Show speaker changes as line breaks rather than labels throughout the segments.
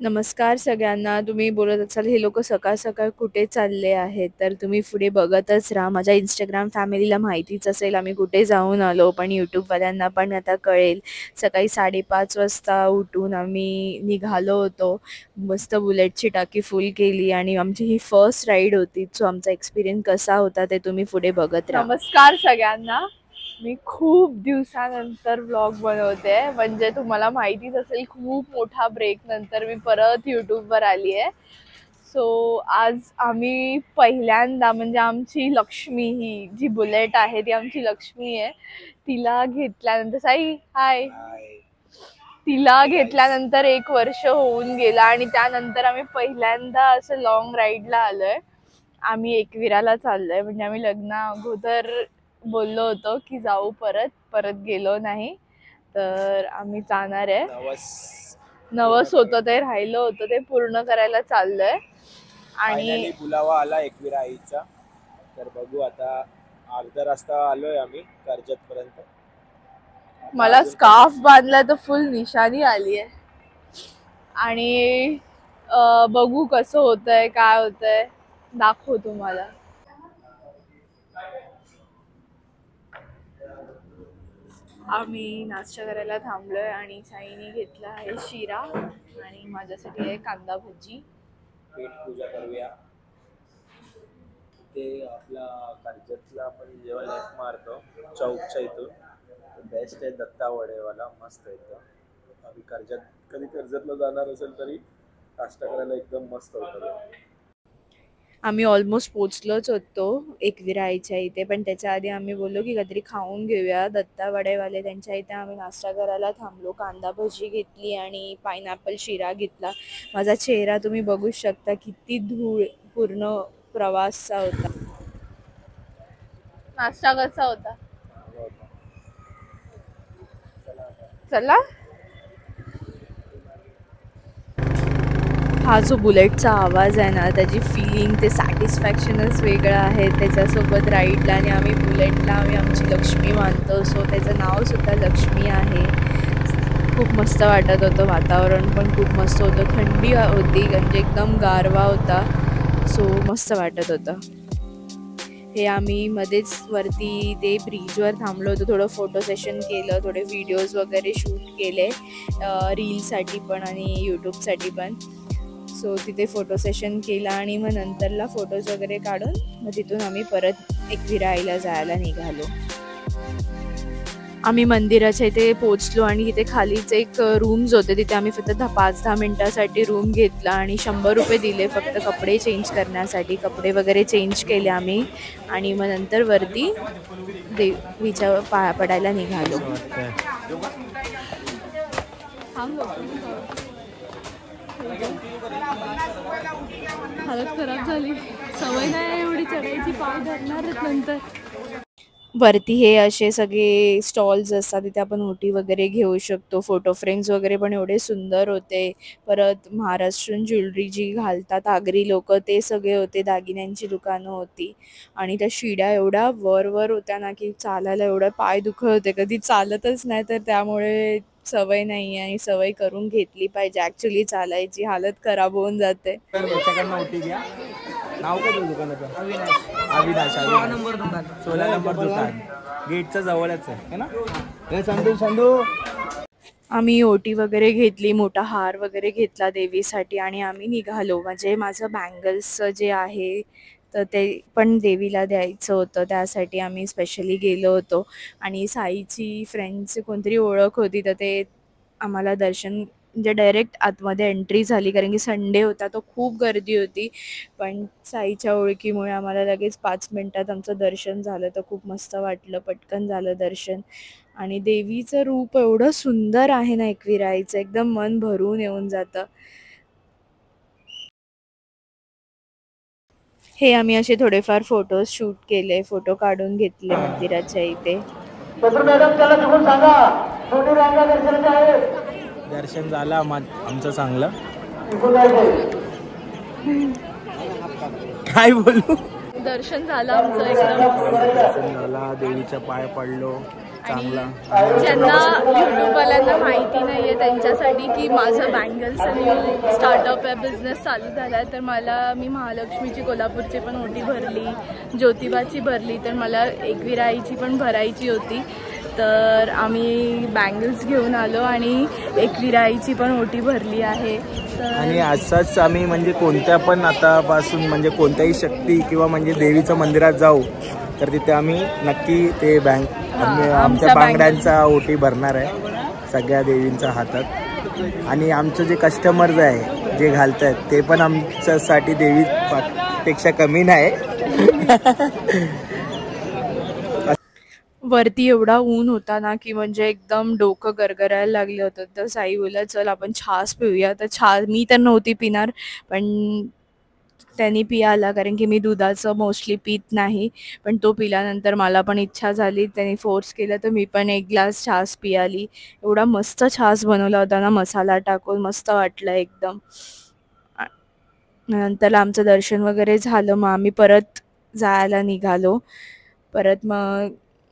नमस्कार सगळ्यांना. तुम्ही बोलत असाल हे लोक सकाळ सकाळ कुठे चालले आहेत, तर तुम्ही पुढे बघतच राहा. माझ्या इंस्टाग्राम फॅमिलीला माहितीच असेल आम्ही कुठे जाऊन आलो, पण यूट्यूबवाल्यांना पण आता कळेल. सकाळी 5:30 वाजता उठून आम्ही निघालो होतो. मस्त बुलेटची टाकी फुल केली आणि आमची ही फर्स्ट राईड होती. सो आमचा एक्सपिरियन्स कसा होता ते तुम्ही पुढे बघत राहा. नमस्कार सगळ्यांना. मी खूप दिवसानंतर व्लॉग बनवते, म्हणजे तुम्हाला माहितीच असेल खूप मोठा ब्रेक नंतर मी परत यूट्यूबवर आली आहे. सो आज आम्ही पहिल्यांदा, म्हणजे आमची लक्ष्मी, ही जी बुलेट आहे ती आमची लक्ष्मी आहे, तिला घेतल्यानंतर साई हाय, तिला घेतल्यानंतर 1 वर्ष होऊन गेला आणि त्यानंतर आम्ही पहिल्यांदा असं लॉंग राईडला आलोय. आम्ही एकविराला चाललोय, म्हणजे आम्ही लग्ना अगोदर बोललो होतो की जाऊ, परत गेलो नाही. तर आम्ही जाणार आहे. नवस होतं ते राहिलं होतं ते पूर्ण करायला चाललोय. आणि
बुलावा आला एकविरा आईचा, तर बघू आता. अर्धा रस्ता आलोय आम्ही कर्जत पर्यंत.
मला स्कार्फ बांधलाय तर फुल निशाणी आली आहे. आणि बघू कसं होतंय, काय होतंय, दाखव तुम्हाला. आम्ही नाश्ता करायला थांबलोय आणि साईने घेतला आहे शिरा आणि माझ्यासाठी आहे कांदा भजी.
पेट पूजा करूया. ते आपला कर्जतला आपण जेव्हा लेफ्ट मारतो चौकच्या इथून बेस्ट आहे दत्ता वडेवाला, मस्त येतं. आम्ही कर्जतला जाणार असेल तरी नाश्ता करायला एकदम मस्त होतं.
आम्ही ऑलमोस्ट पोचलोच होतो एकविरा आईच्या इथे, पण त्याच्या आधी आम्ही बोललो की काहीतरी खाऊन घेऊया. दत्ता वडेवाले त्यांच्या इथे आम्ही नाश्ता करायला थांबलो. कांदा भजी घेतली आणि पायनॅपल शिरा घेतला. माझा चेहरा तुम्ही बघू शकता, किती धूळ पूर्ण प्रवासचा होता. नाश्ता कसा होता? चला. हा जो बुलेटचा आवाज आहे ना, त्याची फिलिंग, ते सॅटिस्फॅक्शनच वेगळं आहे त्याच्यासोबत राईडला. आणि आम्ही बुलेटला आमची लक्ष्मी मानतो, सो त्याचं नावसुद्धा लक्ष्मी आहे. खूप मस्त वाटत होतं. वातावरण पण खूप मस्त होतं. थंडी होती, म्हणजे एकदम गारवा होता. सो मस्त वाटत होतं. हे आम्ही मध्येच वरती ते ब्रिजवर थांबलो होतो. थोडं फोटो सेशन केलं, थोडे व्हिडिओज वगैरे शूट केले रीलसाठी पण आणि यूट्यूबसाठी पण. सो तिथे फोटो सेशन केला आणि मग नंतरला फोटोज वगैरे काढून मग तिथून आम्ही परत एकविरा आईला जायला निघालो. आम्ही मंदिराच्या इथे पोचलो आणि तिथे खालीच एक रूम्स होते, तिथे आम्ही फक्त 5-10 मिनटासाठी रूम घेतला आणि 100 रुपये दिले फक्त कपडे चेंज करण्यासाठी. कपडे वगैरे चेंज केले आम्ही आणि मग नंतर वरती देवीच्या पाया पडायला निघालो. हालत खराब झाली, सवय नाही एवढी चढायची, पाय धरणारच नंतर. वरती हे असे सगळे स्टॉल्स असतात, तिथे आपण ओटी वगैरे घेऊ शकतो. फोटो फ्रेम्स वगैरे पण एवढे सुंदर होते. परत महाराष्ट्रीयन ज्वेलरी जी घालतात आगरी लोक, ते सगळे होते. दागिन्यांची दुकानं होती आणि त्या शिड्या एवढ्या वर होत्या ना की चालायला एवढं पाय दुखत होते. कधी चालतच नाही, तर त्यामुळे सवय नाही आहे आणि सवय करून घेतली पाहिजे. ॲक्च्युली चालायची हालत खराब होऊन जाते.
नाव काय तुझं दुकानाचं? अविनाश. 16 नंबर दुकान गेटच्या जवळच आहे ना. हे संधू
आम्ही ओटी वगैरे घेतली, मोठा हार वगैरे घेतला देवीसाठी आणि आम्ही निघालो. म्हणजे माझं बँगल्स जे आहे तर ते पण देवीला द्यायचं होतं, त्यासाठी आम्ही स्पेशली गेलो होतो. आणि साईची फ्रेंडची कोणतरी ओळख होती, तर ते आम्हाला दर्शन, म्हणजे डायरेक्ट आतमध्ये एंट्री झाली, कारण की संडे होता तो खूप गर्दी होती. पण साईच्या ओळखीमुळे आम्हाला लगेच 5 मिनटात आमचं दर्शन झालं. तर खूप मस्त वाटलं, पटकन झालं दर्शन. आणि देवीचं रूप एवढं सुंदर आहे ना एकविरा आईचं, एकदम मन भरून येऊन जातं. हे आम्ही असे थोडेफार फोटोज शूट केले, फोटो काढून घेतले मंदिराच्या इथे.
दर्शन झालं आमचं चांगलं. काय बोलू,
दर्शन झालं आमचं एकदम.
दर्शन झाला, देवीचा पाय पडलो चांगला.
आणि ज्यांना यूट्यूबवाल्यांना माहिती नाही आहे त्यांच्यासाठी की माझं बँगल्सचं न्यू स्टार्टअप आहे, बिझनेस चालू झाला आहे. तर मी महालक्ष्मीची कोल्हापूरची पण ओटी भरली, ज्योतिबाची भरली, तर मला एकविरा आईची पण भरायची होती. तर आम्ही बँगल्स घेऊन आलो आणि एकविरा आईची पण ओटी भरली आहे.
आणि असंच आम्ही म्हणजे कोणत्या पण आतापासून म्हणजे कोणत्याही शक्ती किंवा म्हणजे देवीच्या मंदिरात जाऊ तर तिथे आम्ही नक्की ते आमच्या बांगड्यांचा ओटी भरणार आहे सगळ्या देवींच्या हातात. आणि आमचं जे कस्टमर्स आहे जे घालत आहेत ते पण आमच्यासाठी देवीपेक्षा कमी नाही.
वरती एवढा ऊन होता ना की म्हणजे एकदम डोकं गरगरायला लागलं होतं. तर साई बोलला चल आपण छास पिऊया. तर मी तर नव्हती पिणार पण त्यांनी पियाला, कारण की मी दुधाचं मोस्टली पित नाही. पण तो पिल्यानंतर मला पण इच्छा झाली, त्यांनी फोर्स केलं तर मी पण एक ग्लास छास पियाली. एवढा मस्त छास बनवला होता ना मसाला टाकून, मस्त वाटलं एकदम. नंतर आमचं दर्शन वगैरे झालं, मग आम्ही परत जायला निघालो. परत मग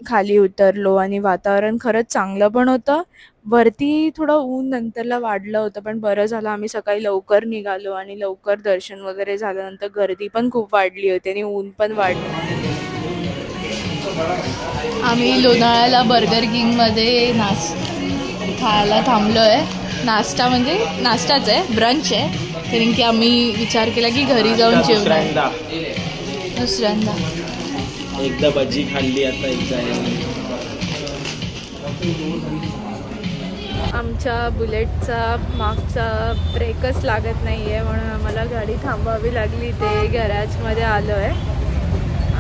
खाली उतरलो आणि वातावरण खरंच चांगलं पण होतं. वरती थोडं ऊन नंतरला वाढलं होतं पण बरं झालं आम्ही सकाळी लवकर निघालो आणि लवकर दर्शन वगैरे झाल्यानंतर गर्दी पण खूप वाढली होती आणि ऊन पण वाढलं. आम्ही लोणावळ्याला बर्गर किंगमध्ये खायला थांबलो आहे. नाश्ता म्हणजे नाश्ताच आहे, ब्रंच आहे, कारण की आम्ही विचार केला की घरी जाऊन जेवणार. दुसऱ्यांदा
एकदा भजी खाल्ली, आता एकदा.
आमच्या बुलेटचा मागचा ब्रेकच लागत नाही आहे म्हणून आम्हाला गाडी थांबवावी लागली. ते गॅरेजमध्ये आलो आहे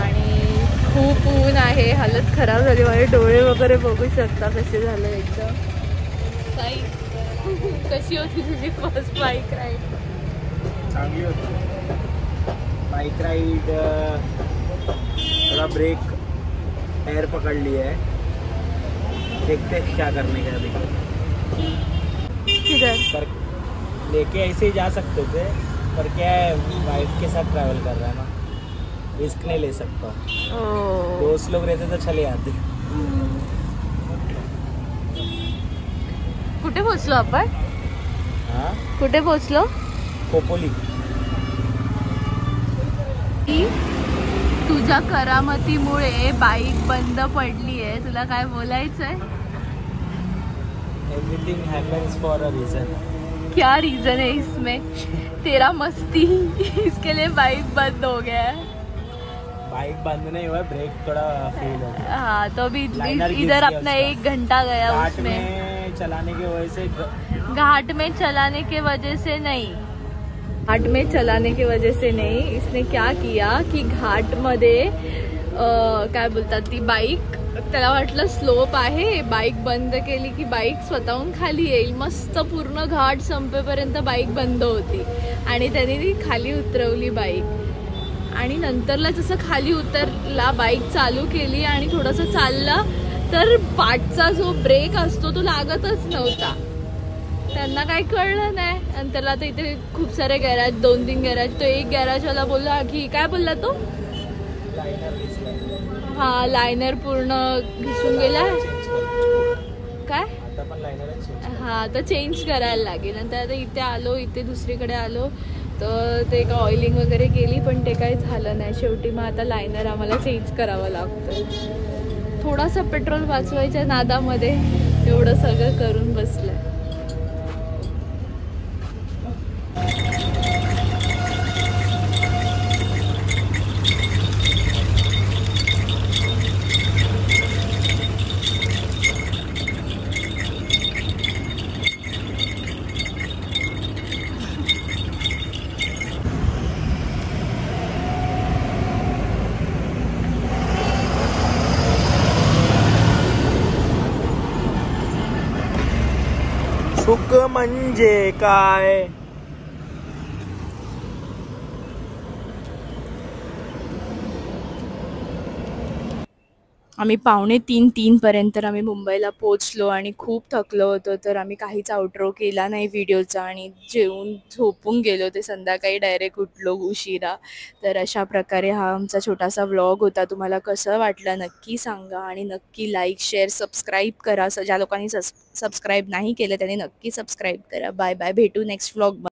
आणि खूप ऊन आहे, हालत खराब झाली. माझे डोळे वगैरे बघू शकता कसे झाले एकदम. साई कशी होती तुझी फर्स्ट बाईक राईड?
चांगली होती बाईक राईड. थोड़ा ब्रेक टायर पकड़ लिया है, देखते हैं क्या करने का. अभी
किधर
पर लेके ऐसे ही जा सकते थे पर क्या है वाइफ के साथ ट्रैवल कर रहा है ना, रिस्क नहीं ले सकता. दोस्त लोग रहते तो चले आते.
कुठे पोहोचलो आपण?
हाँ
कुठे पोहोचलो?
खोपोली.
तुझ्या करामतीमुळे बाईक बंद पडली आहे, तुला काय बोलायचंय?
Everything happens for a reason.
क्या रीजन है इसमें? तेरा मस्ती इसके लिए बाइक बंद हो गया है.
बाइक बंद नहीं हुआ, ब्रेक थोड़ा फेल हो गया.
हाँ तो अभी इधर अपना 1 घंटा गया उसमें.
चलाने की वजह से
घाट में चलाने के वजह से नहीं, घाट में चलाने की वजह से नहीं, इसने क्या किया की घाट मध्ये काय बोलतात ती बाईक, त्याला वाटलं स्लोप आहे, बाईक बंद केली की बाईक स्वतःहून खाली येईल. मस्त पूर्ण घाट संपेपर्यंत बाईक बंद होती आणि त्याने ती खाली उतरवली बाईक. आणि नंतरला जसं खाली उतरला बाईक चालू केली आणि थोडंसं चालला तर पाठचा जो ब्रेक असतो तो लागतच नव्हता. त्यांना काही कळलं नाही. नंतरला आता इथे खूप सारे गॅरेज, 2-3 गॅरेज. तो एक गॅरेजवाला बोलला की काय बोलला तो, हा लायनर पूर्ण घिसून गेला काय, हा तर चेंज करायला लागेल. नंतर आता इथे आलो, इथे दुसरीकडे आलो तर ते का ऑइलिंग वगैरे केली पण ते काही झालं नाही. शेवटी मग आता लायनर आम्हाला चेंज करावं लागतं. थोडासा पेट्रोल वाचवायच्या नादामध्ये एवढं सगळं करून बसलं.
सुख म्हणजे काय?
आम्ही 2:45-3 पर्यंत आम्ही मुंबईला पोहोचलो आणि खूप थकलो होतो, तर आम्ही काहीच आउटरो केला नाही व्हिडिओचा आणि जेवून झोपून गेलो. ते संध्याकाळी डायरेक्ट उठलो उशिरा. तर अशा प्रकारे हा आमचा छोटासा व्लॉग होता. तुम्हाला कसं वाटलं नक्की सांगा आणि नक्की लाईक, शेअर, सबस्क्राईब करा. ज्या लोकांनी सबस्क्राईब नाही केलं त्यांनी नक्की सबस्क्राईब करा. Bye bye. भेटू नेक्स्ट व्लॉग.